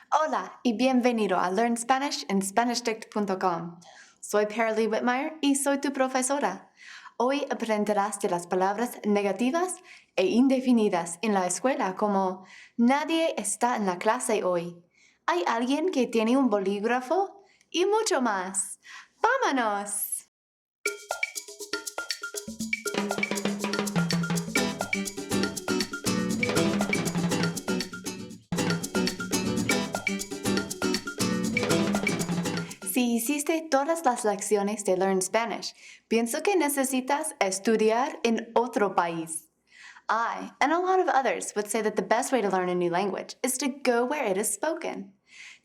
Hola y bienvenido a Learn Spanish en SpanishDict.com. Soy Paralee Whitmire y soy tu profesora. Hoy aprenderás de las palabras negativas e indefinidas en la escuela como nadie está en la clase hoy. ¿Hay alguien que tiene un bolígrafo? Y mucho más. ¡Vámonos! Si hiciste todas las lecciones de Learn Spanish, pienso que necesitas estudiar en otro país. I, and a lot of others, would say that the best way to learn a new language is to go where it is spoken.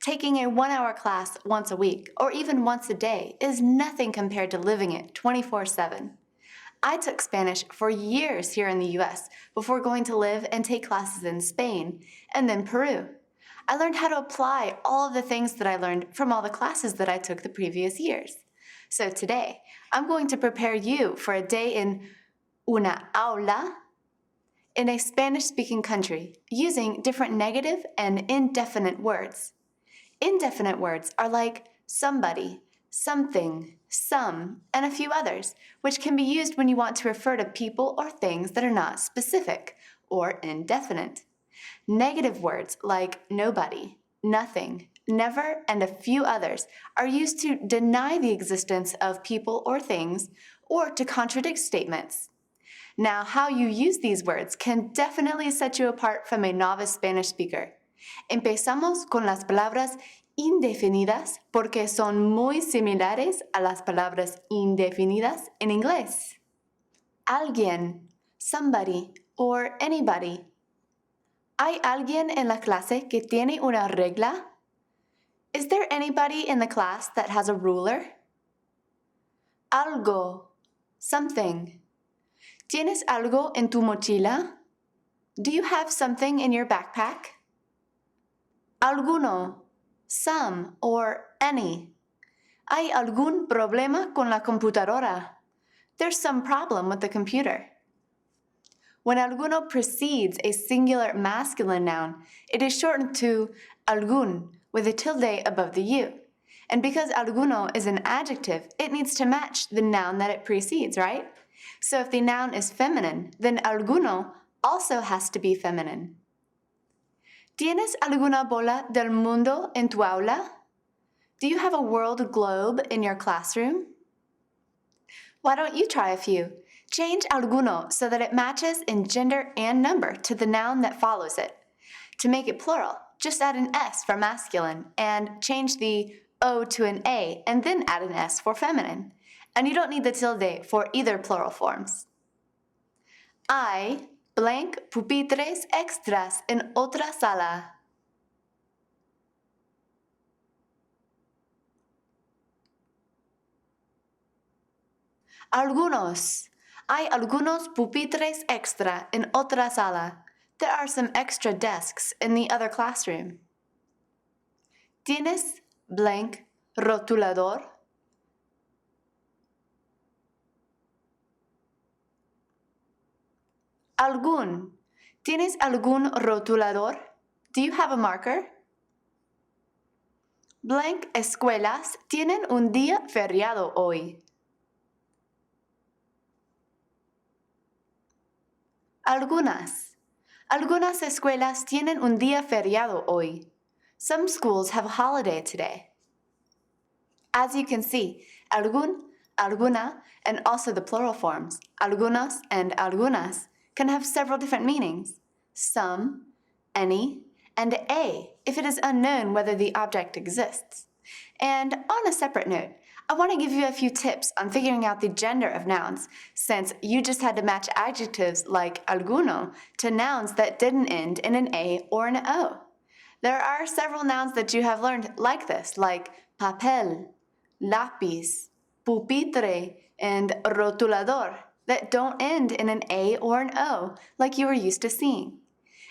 Taking a 1-hour class once a week, or even once a day, is nothing compared to living it 24/7. I took Spanish for years here in the US before going to live and take classes in Spain, and then Peru. I learned how to apply all of the things that I learned from all the classes that I took the previous years. So today, I'm going to prepare you for a day in una aula in a Spanish-speaking country using different negative and indefinite words. Indefinite words are like somebody, something, some, and a few others, which can be used when you want to refer to people or things that are not specific or indefinite. Negative words like nobody, nothing, never, and a few others are used to deny the existence of people or things or to contradict statements. Now, how you use these words can definitely set you apart from a novice Spanish speaker. Empezamos con las palabras indefinidas porque son muy similares a las palabras indefinidas en inglés. Alguien, somebody, or anybody. ¿Hay alguien en la clase que tiene una regla? Is there anybody in the class that has a ruler? Algo, something. ¿Tienes algo en tu mochila? Do you have something in your backpack? Alguno, some, or any. ¿Hay algún problema con la computadora? There's some problem with the computer. When alguno precedes a singular masculine noun, it is shortened to algún with a tilde above the U. And because alguno is an adjective, it needs to match the noun that it precedes, right? So if the noun is feminine, then alguno also has to be feminine. ¿Tienes alguna bola del mundo en tu aula? Do you have a world globe in your classroom? Why don't you try a few? Change alguno so that it matches in gender and number to the noun that follows it. To make it plural, just add an S for masculine and change the O to an A and then add an S for feminine. And you don't need the tilde for either plural forms. I blank pupitres extras en otra sala. Algunos. Hay algunos pupitres extra en otra sala. There are some extra desks in the other classroom. ¿Tienes blank rotulador? Algún. ¿Tienes algún rotulador? Do you have a marker? Blank escuelas tienen un día feriado hoy. Algunas. Algunas escuelas tienen un día feriado hoy. Some schools have a holiday today. As you can see, algún, alguna, and also the plural forms, algunos and algunas, can have several different meanings. Some, any, and a if it is unknown whether the object exists. And on a separate note, I want to give you a few tips on figuring out the gender of nouns, since you just had to match adjectives like alguno to nouns that didn't end in an A or an O. There are several nouns that you have learned like this, like papel, lápiz, pupitre, and rotulador, that don't end in an A or an O, like you were used to seeing.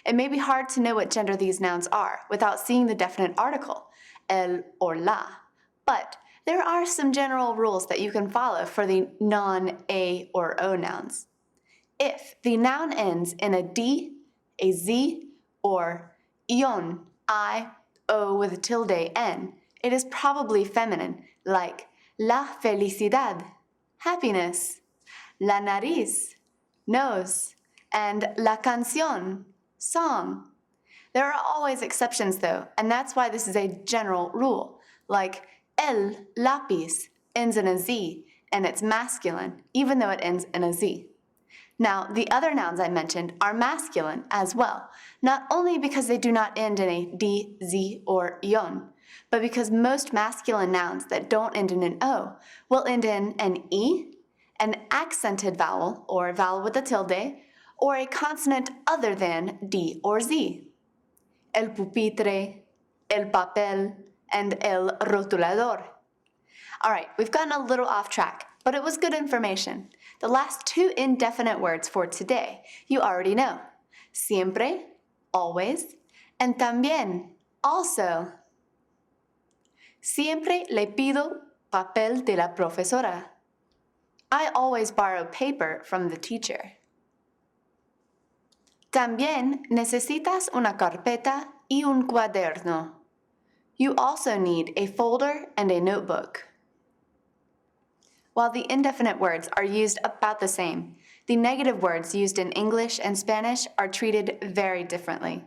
It may be hard to know what gender these nouns are without seeing the definite article, el or la, but there are some general rules that you can follow for the non-A or O nouns. If the noun ends in a D, a Z, or ion, I, O with a tilde N, it is probably feminine, like la felicidad, happiness, la nariz, nose, and la canción, song. There are always exceptions though, and that's why this is a general rule, like el lápiz ends in a Z, and it's masculine, even though it ends in a Z. Now, the other nouns I mentioned are masculine as well, not only because they do not end in a D, Z, or yon, but because most masculine nouns that don't end in an O will end in an E, an accented vowel, or vowel with a tilde, or a consonant other than D or Z. El pupitre, el papel, and el rotulador. All right, we've gotten a little off track, but it was good information. The last two indefinite words for today you already know. Siempre, always, and también, also. Siempre le pido papel de la profesora. I always borrow paper from the teacher. También necesitas una carpeta y un cuaderno. You also need a folder and a notebook. While the indefinite words are used about the same, the negative words used in English and Spanish are treated very differently.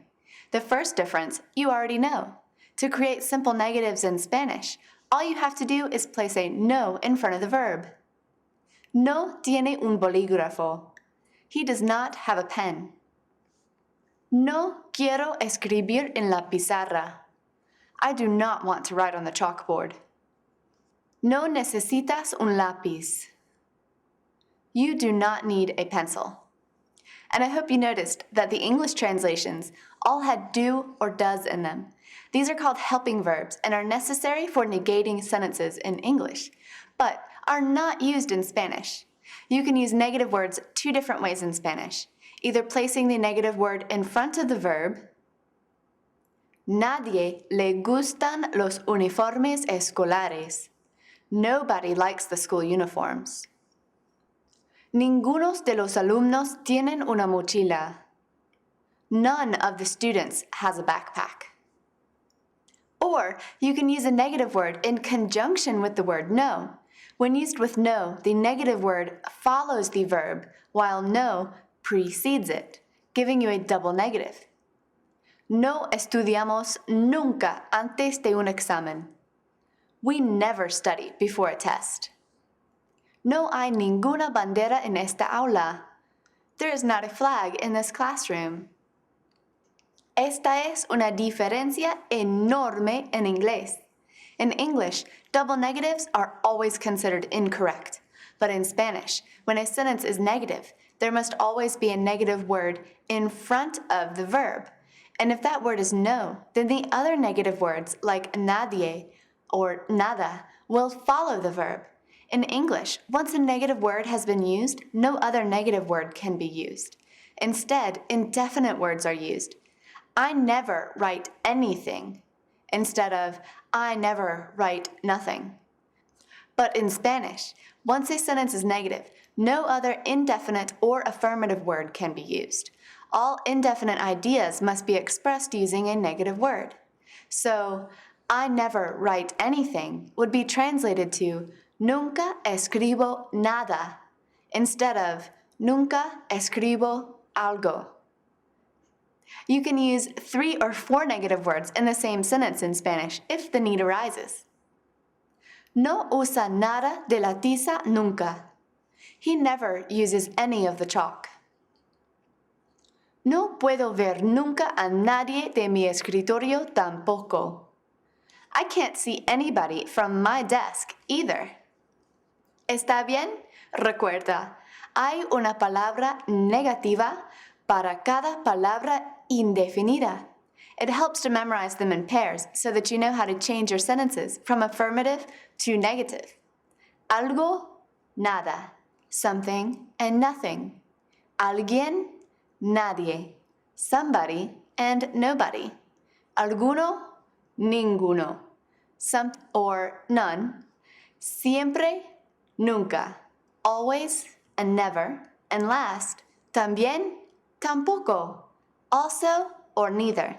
The first difference you already know. To create simple negatives in Spanish, all you have to do is place a no in front of the verb. No tiene un bolígrafo. He does not have a pen. No quiero escribir en la pizarra. I do not want to write on the chalkboard. No necesitas un lápiz. You do not need a pencil. And I hope you noticed that the English translations all had do or does in them. These are called helping verbs and are necessary for negating sentences in English, but are not used in Spanish. You can use negative words two different ways in Spanish, either placing the negative word in front of the verb. Nadie le gustan los uniformes escolares. Nobody likes the school uniforms. Ninguno de los alumnos tienen una mochila. None of the students has a backpack. Or you can use a negative word in conjunction with the word no. When used with no, the negative word follows the verb, while no precedes it, giving you a double negative. No estudiamos nunca antes de un examen. We never study before a test. No hay ninguna bandera en esta aula. There is not a flag in this classroom. Esta es una diferencia enorme en inglés. In English, double negatives are always considered incorrect. But in Spanish, when a sentence is negative, there must always be a negative word in front of the verb. And if that word is no, then the other negative words like nadie or nada will follow the verb. In English, once a negative word has been used, no other negative word can be used. Instead, indefinite words are used. I never write anything instead of I never write nothing. But in Spanish, once a sentence is negative, no other indefinite or affirmative word can be used. All indefinite ideas must be expressed using a negative word. So, I never write anything would be translated to nunca escribo nada instead of nunca escribo algo. You can use 3 or 4 negative words in the same sentence in Spanish if the need arises. No usa nada de la tiza nunca. He never uses any of the chalk. No puedo ver nunca a nadie de mi escritorio tampoco. I can't see anybody from my desk either. ¿Está bien? Recuerda, hay una palabra negativa para cada palabra indefinida. It helps to memorize them in pairs so that you know how to change your sentences from affirmative to negative. Algo, nada. Something and nothing. Alguien, nadie. Somebody and nobody. Alguno, ninguno. Some or none. Siempre, nunca. Always and never. And last, también, tampoco. Also or neither.